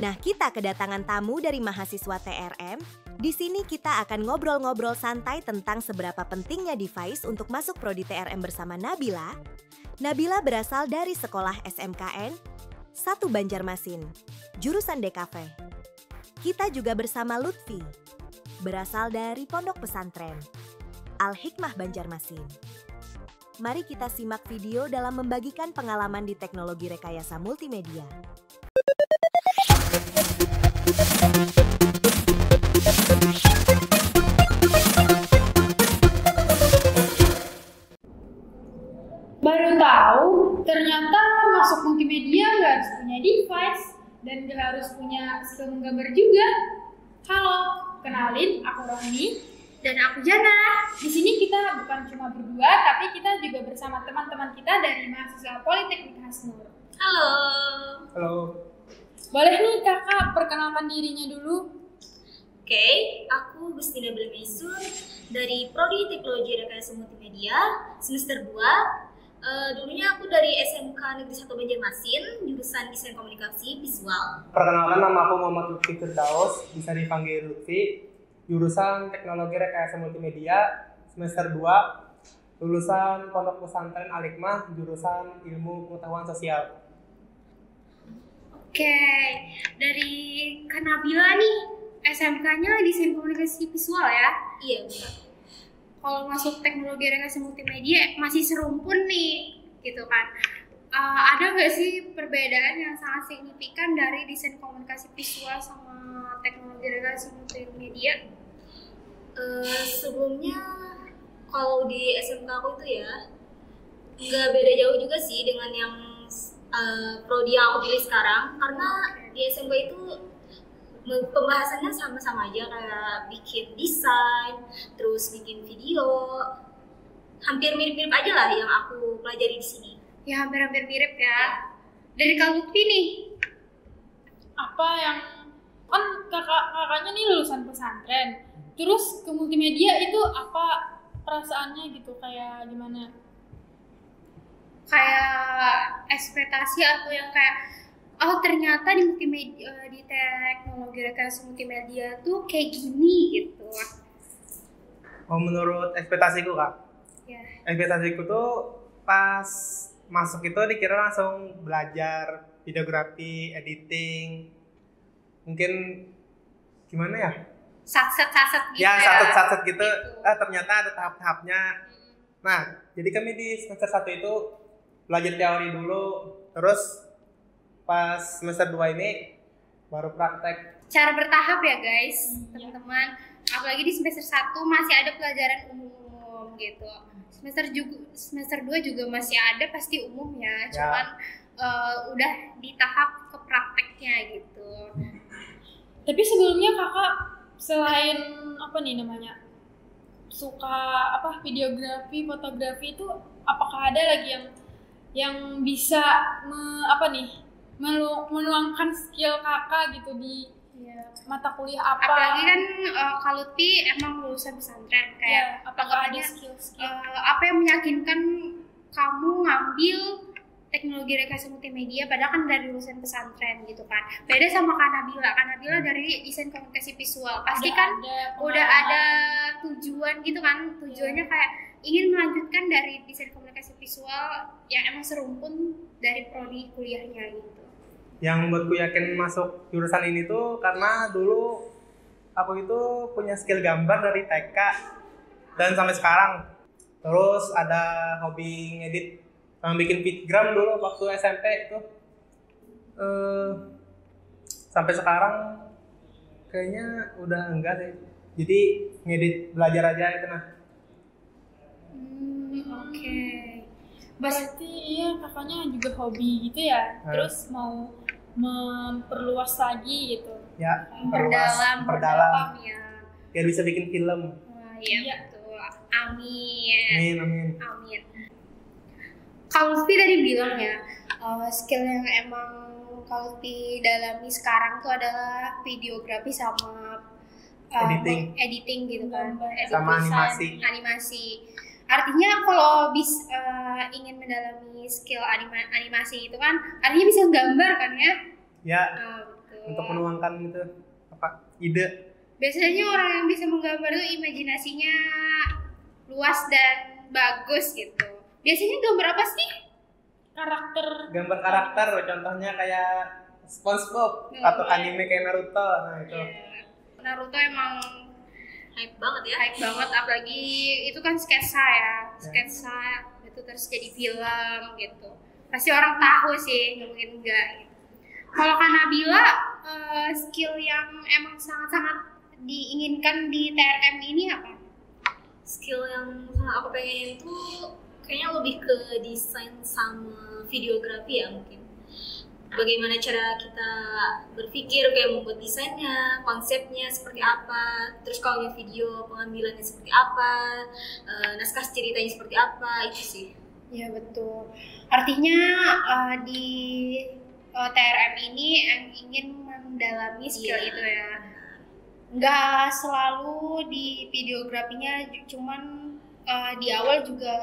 Nah, kita kedatangan tamu dari mahasiswa TRM. Di sini kita akan ngobrol-ngobrol santai tentang seberapa pentingnya device untuk masuk prodi TRM bersama Nabila. Nabila berasal dari sekolah SMKN 1 Banjarmasin, jurusan DKV. Kita juga bersama Lutfi, berasal dari Pondok Pesantren Al-Hikmah Banjarmasin. Mari kita simak video dalam membagikan pengalaman di teknologi rekayasa multimedia. Baru tahu, ternyata masuk multimedia nggak harus punya device dan nggak harus punya skill menggambar juga. Halo, kenalin, aku Rohani dan aku Jana. Di sini kita bukan cuma berdua, tapi kita juga bersama teman-teman kita dari mahasiswa Politeknik Hasnur. Halo. Halo. Boleh nih kakak perkenalkan dirinya dulu? Oke, aku Gustina Belmesur dari Prodi Teknologi Rekayasa Multimedia semester 2. Dulunya aku dari SMK Negeri 1 Banjarmasin, jurusan Desain Komunikasi Visual. Perkenalkan, nama aku Muhammad Lutfi Firdaus, bisa dipanggil Lutfi, jurusan Teknologi Rekayasa Multimedia semester 2, lulusan Pondok Pesantren Al-Hikmah, jurusan Ilmu Pengetahuan Sosial. Oke, dari Kak Nabila nih, SMK-nya Desain Komunikasi Visual ya? Iya, benar. Kalau masuk teknologi rekayasa multimedia masih serumpun nih, gitu kan? Ada nggak sih perbedaan yang sangat signifikan dari desain komunikasi visual sama teknologi rekayasa multimedia? Sebelumnya, kalau di SMK aku itu ya, nggak beda jauh juga sih dengan yang prodi yang aku pilih sekarang. Karena di SMK itu pembahasannya sama-sama aja, kayak bikin desain, terus bikin video, hampir mirip-mirip aja lah yang aku pelajari di sini. Ya hampir-hampir mirip ya. Dari Kak Lutfi nih, Apa yang kan kakaknya nih lulusan pesantren, terus ke multimedia itu apa perasaannya gitu, kayak gimana? kayak ekspektasi atau yang kayak oh ternyata di multimedia, di teknologi rekayasa multimedia tuh kayak gini gitu. Oh, menurut ekspektasiku, Kak, Ya. ekspektasiku tuh pas masuk itu dikira langsung belajar videografi, editing, mungkin gimana ya? Satset gitu Ya, ya. satset gitu. Ternyata ada tahap-tahapnya. Nah, jadi kami di semester 1 itu belajar teori dulu, terus pas semester 2 ini baru praktek. Cara bertahap ya guys, teman-teman. Apalagi di semester 1 masih ada pelajaran umum gitu. Semester 2 juga masih ada pasti umum ya. Cuman udah di tahap ke prakteknya gitu. Tapi sebelumnya kakak selain apa nih namanya, suka apa videografi, fotografi itu, apakah ada lagi yang bisa menuangkan skill kakak gitu di mata kuliah apa? Apalagi kan Kak Lutfi emang lulusan pesantren kayak apakah ada anggapannya, skill-skill? apa yang meyakinkan kamu ngambil teknologi rekayasa multimedia padahal kan dari lulusan pesantren gitu kan. Beda sama Kak Nabila. Kak Nabila dari desain komunikasi visual. Pasti kan udah ada tujuan gitu kan. Tujuannya kayak ingin melanjutkan dari desain komunikasi visual yang emang serumpun dari prodi kuliahnya gitu. Yang membuatku yakin masuk jurusan ini tuh karena dulu aku itu punya skill gambar dari TK dan sampai sekarang. Terus ada hobi ngedit sama bikin fitgram dulu waktu SMP itu. Sampai sekarang kayaknya udah enggak deh. Jadi ngedit belajar aja itu nah. Oke. Berarti iya kakaknya juga hobi gitu ya, terus mau memperluas lagi gitu. Ya, Memperdalam ya. Biar bisa bikin film. Wah, iya betul. Amin. Amin. Kalau Lutfi tadi bilang ya, skill yang emang kalau Lutfi dalami sekarang tuh adalah videografi sama editing gitu kan. Sama Animasi. Artinya kalau ingin mendalami skill animasi itu kan artinya bisa gambar kan ya? Ya. Betul. untuk menuangkan itu ide. Biasanya orang yang bisa menggambar tuh imajinasinya luas dan bagus gitu. Biasanya gambar apa sih? Gambar karakter, contohnya kayak SpongeBob atau anime kayak Naruto. Nah itu. Naruto emang Hype banget ya. hype banget, apalagi itu kan sketsa ya, sketsa itu terus jadi film gitu. Pasti orang tahu sih, nggak mungkin enggak. Gitu. Kalau Kak Nabila, skill yang emang sangat-sangat diinginkan di TRM ini apa? Skill yang aku pengen itu kayaknya lebih ke desain sama videografi ya mungkin. Bagaimana cara kita berpikir kayak membuat desainnya, konsepnya seperti apa, terus kalau video pengambilannya seperti apa, naskah ceritanya seperti apa, itu sih. Ya betul. Artinya di TRM ini yang ingin mendalami skill itu ya. Nggak selalu di videografinya, cuman di awal juga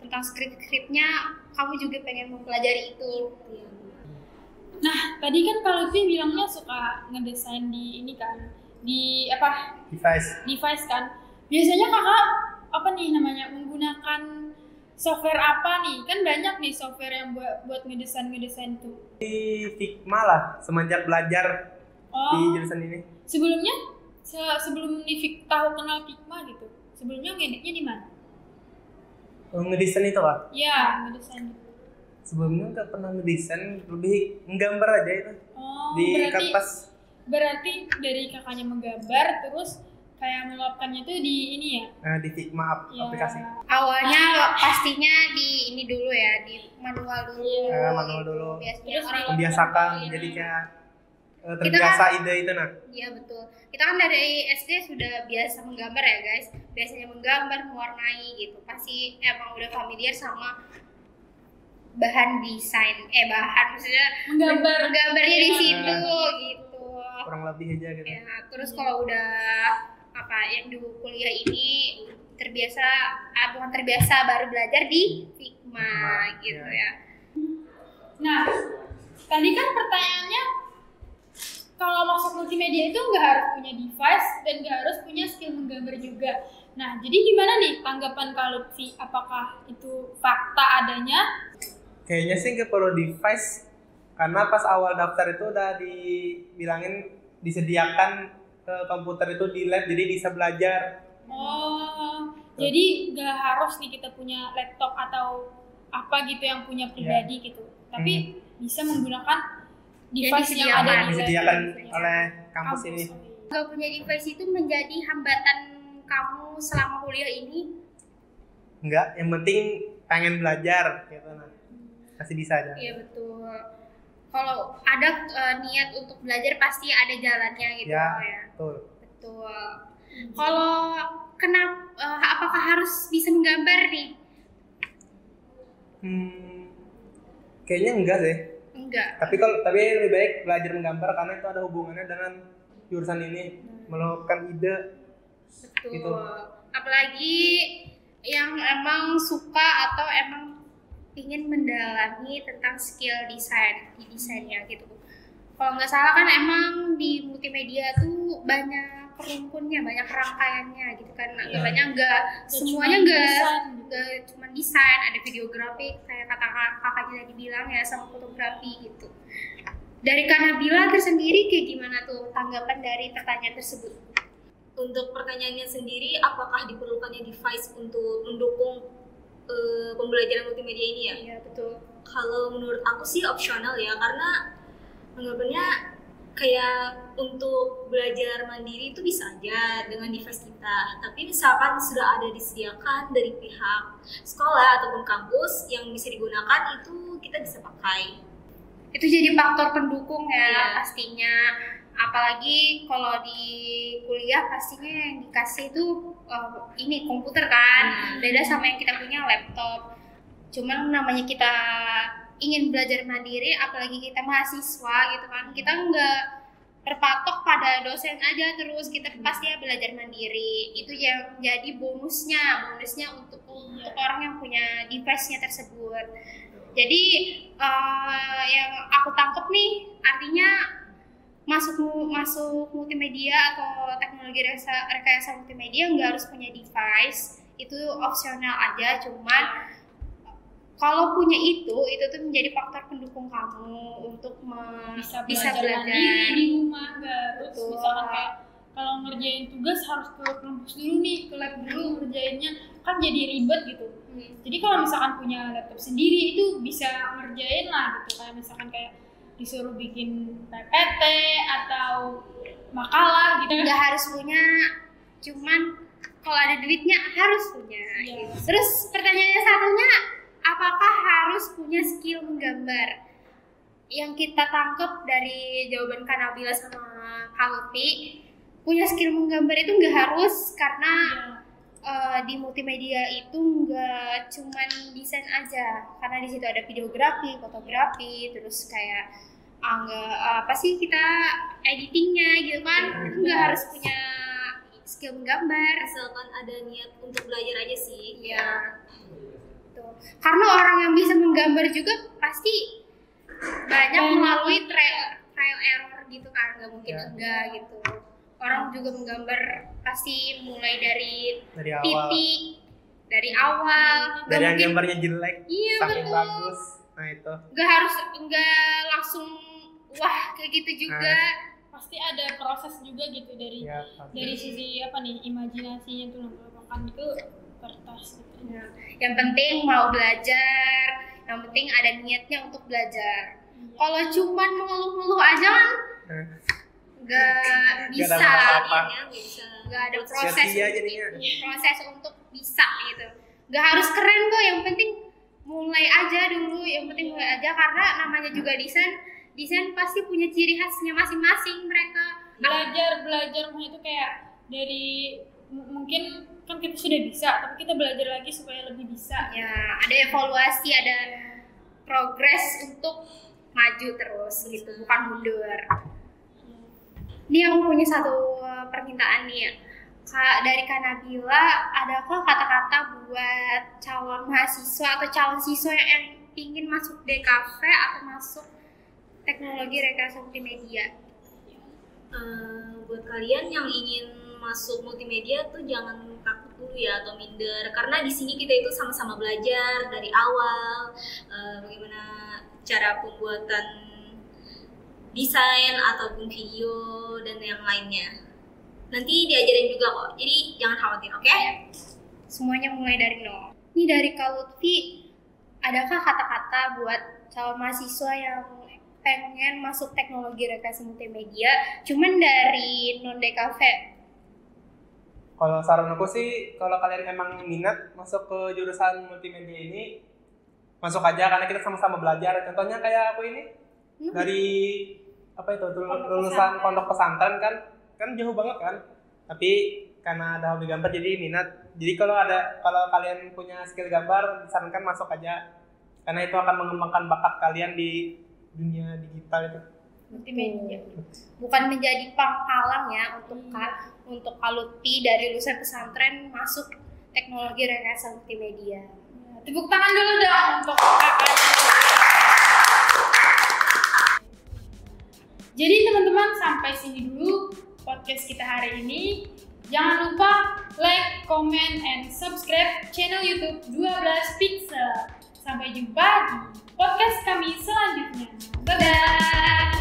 tentang skrip-skripnya kamu juga pengen mempelajari itu. Nah, tadi kan kalau Lutfi bilangnya suka ngedesain di ini kan, di device kan. Biasanya kakak menggunakan software apa nih? Kan banyak nih software yang buat ngedesain tuh. Di Figma lah, semenjak belajar di jurusan ini. Sebelumnya, sebelum tahu kenal Figma gitu, sebelumnya ngeditnya di mana? Ngedesain itu Pak? Iya, ngedesain. Sebelumnya nggak pernah ngedesain, lebih nggambar aja itu di kertas. Berarti dari kakaknya menggambar, terus kayak meluapkannya tuh di ini ya? Di Figma aplikasi. Awalnya pastinya di ini dulu ya, di manual dulu. Manual dulu. Biasanya orang membiasakan, jadi kayak terbiasa ide itu nah. Iya betul. Kita kan dari SD sudah biasa menggambar ya guys. Biasanya menggambar, mewarnai gitu. Pasti emang udah familiar sama bahan desain. Maksudnya menggambarnya di situ gitu. Kurang lebih aja gitu. Ya, terus kalau udah yang di kuliah ini bukan terbiasa baru belajar di Figma gitu ya. Nah, tadi kan pertanyaannya kalau masuk multimedia itu nggak harus punya device dan nggak harus punya skill menggambar juga. Nah, jadi gimana nih tanggapan Kak Lutfi? Apakah itu fakta adanya? Kayaknya sih nggak perlu device, karena pas awal daftar itu udah dibilangin disediakan komputer itu di lab, jadi bisa belajar. Jadi nggak harus nih kita punya laptop atau apa gitu yang punya pribadi gitu, tapi bisa menggunakan device yang ada disediakan oleh kampus ini. Gak punya device itu menjadi hambatan kamu selama kuliah ini? Enggak, yang penting pengen belajar gitu nah. Masih bisa aja. Iya betul. Kalau ada niat untuk belajar pasti ada jalannya gitu ya. Betul. Kalau apakah harus bisa menggambar nih? Kayaknya enggak sih. Enggak. Tapi lebih baik belajar menggambar karena itu ada hubungannya dengan jurusan ini, melakukan ide. Betul. Gitu. Apalagi yang emang suka atau emang ingin mendalami tentang skill desainnya gitu. Kalau nggak salah kan emang di multimedia tuh banyak perunkunnya, banyak rangkaiannya gitu kan. Banyak semuanya nggak cuma desain, ada videografi kayak kata kakaknya tadi bilang ya, sama fotografi gitu. Dari Kak Nabila tersendiri kayak gimana tuh tanggapan dari pertanyaan tersebut? Untuk pertanyaannya sendiri, apakah diperlukannya device untuk mendukung pembelajaran multimedia ini ya? Iya betul. Kalau menurut aku sih opsional ya, karena anggapannya kayak untuk belajar mandiri itu bisa aja dengan device kita. Tapi misalkan sudah ada disediakan dari pihak sekolah ataupun kampus yang bisa digunakan, itu kita bisa pakai. Itu jadi faktor pendukung ya pastinya. Apalagi kalau di kuliah pastinya yang dikasih itu ini komputer kan, beda sama yang kita punya laptop. Cuman namanya kita ingin belajar mandiri, apalagi kita mahasiswa gitu kan, kita nggak terpatok pada dosen aja terus, kita pasti ya belajar mandiri. Itu yang jadi bonusnya untuk orang yang punya device-nya tersebut. Jadi yang aku tangkap nih, artinya masuk multimedia atau teknologi rekayasa multimedia nggak harus punya device, itu opsional aja. Cuman kalau punya itu tuh menjadi faktor pendukung kamu untuk bisa belajar di rumah, nggak harus misalkan kayak kalau ngerjain tugas harus ke kampus dulu nih, ke lab dulu ngerjainnya, kan jadi ribet gitu. Jadi kalau misalkan punya laptop sendiri itu bisa ngerjain lah gitu, kayak misalkan kayak disuruh bikin PPT atau makalah gitu. Nggak harus punya, cuman kalau ada duitnya harus punya. Iya. Gitu. Terus pertanyaannya satunya, apakah harus punya skill menggambar? Yang kita tangkap dari jawaban Kak Nabila sama Kak Lutfi, punya skill menggambar itu nggak harus, karena di multimedia itu nggak cuman desain aja, karena di situ ada videografi, fotografi, terus kayak apa sih kita editingnya gitu kan, nggak harus punya skill menggambar, asalkan ada niat untuk belajar aja sih. ya. Tuh. Karena orang yang bisa menggambar juga pasti banyak melalui trial error gitu kan, nggak mungkin enggak gitu. Orang juga menggambar pasti mulai dari awal. titik, dari awal. Dari yang gambarnya jelek, iya, saking betul. bagus. Nah itu. Nggak langsung wah kayak gitu juga. Pasti ada proses juga gitu dari sisi apa nih, imajinasinya tuh melakukan itu kertas gitu. Nah, yang penting mau belajar, yang penting ada niatnya untuk belajar. Kalau cuman mengeluh-ngeluh aja kan nggak bisa, nggak ada proses untuk bisa gitu. Nggak harus keren kok, yang penting mulai aja dulu, karena namanya juga desain pasti punya ciri khasnya masing-masing mereka. Belajar itu kayak dari mungkin kan kita sudah bisa, tapi kita belajar lagi supaya lebih bisa. Ya, ada evaluasi, ada progres untuk maju terus gitu, bukan mundur. Ini aku punya satu permintaan nih ya. Dari Kak Nabila, adakah kata-kata buat calon mahasiswa atau calon siswa yang ingin masuk DKV atau masuk teknologi rekayasa multimedia? Buat kalian yang ingin masuk multimedia tuh jangan takut dulu ya atau minder, karena di sini kita itu sama-sama belajar dari awal bagaimana cara pembuatan desain ataupun video dan yang lainnya. Nanti diajarin juga kok, jadi jangan khawatir, oke? Semuanya mulai dari nol. Ini dari Kak Lutfi, adakah kata-kata buat calon mahasiswa yang pengen masuk teknologi rekayasa multimedia, cuman dari non DKV? Kalau saran aku sih, kalau kalian emang minat masuk ke jurusan multimedia ini, masuk aja karena kita sama-sama belajar. Contohnya kayak aku ini dari lulusan pondok pesantren kan jauh banget kan, tapi karena ada hobi gambar jadi minat. Jadi kalau kalian punya skill gambar, disarankan masuk aja karena itu akan mengembangkan bakat kalian di dunia digital itu. Multimedia bukan menjadi penghalang ya untuk Kak Lutfi dari lulusan pesantren masuk teknologi rekayasa multimedia. Tepuk tangan dulu dong untuk kakaknya. Jadi teman-teman, sampai sini dulu podcast kita hari ini. Jangan lupa like, comment, and subscribe channel YouTube 12 Pixel. Sampai jumpa di podcast kami selanjutnya. Bye-bye!